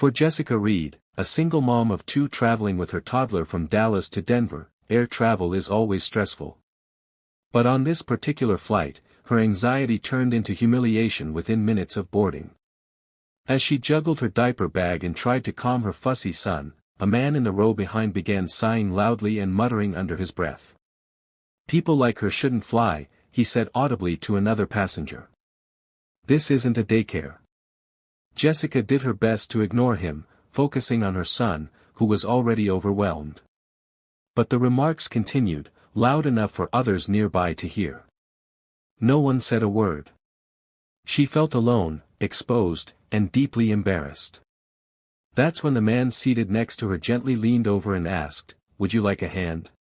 For Jessica Reed, a single mom of two traveling with her toddler from Dallas to Denver, air travel is always stressful. But on this particular flight, her anxiety turned into humiliation within minutes of boarding. As she juggled her diaper bag and tried to calm her fussy son, a man in the row behind began sighing loudly and muttering under his breath. "People like her shouldn't fly," he said audibly to another passenger. "This isn't a daycare." Jessica did her best to ignore him, focusing on her son, who was already overwhelmed. But the remarks continued, loud enough for others nearby to hear. No one said a word. She felt alone, exposed, and deeply embarrassed. That's when the man seated next to her gently leaned over and asked, "Would you like a hand?"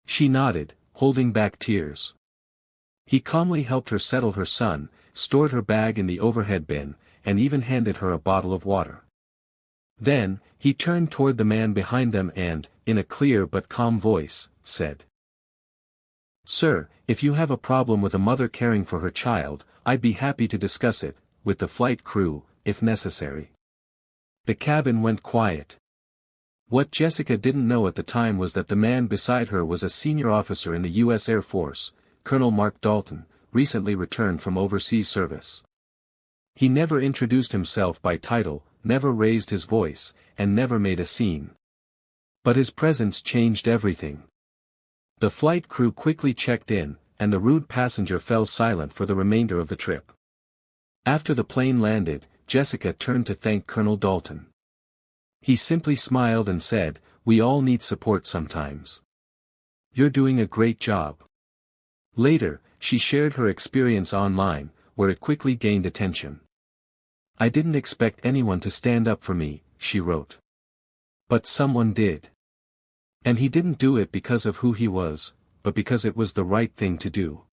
She nodded, holding back tears. He calmly helped her settle her son, stored her bag in the overhead bin, and even handed her a bottle of water. Then, he turned toward the man behind them and, in a clear but calm voice, said, "Sir, if you have a problem with a mother caring for her child, I'd be happy to discuss it, with the flight crew, if necessary." The cabin went quiet. What Jessica didn't know at the time was that the man beside her was a senior officer in the U.S. Air Force, Colonel Mark Dalton, recently returned from overseas service. He never introduced himself by title, never raised his voice, and never made a scene. But his presence changed everything. The flight crew quickly checked in, and the rude passenger fell silent for the remainder of the trip. After the plane landed, Jessica turned to thank Colonel Dalton. He simply smiled and said, "We all need support sometimes. You're doing a great job." Later, she shared her experience online, where it quickly gained attention. "I didn't expect anyone to stand up for me," she wrote. "But someone did. And he didn't do it because of who he was, but because it was the right thing to do."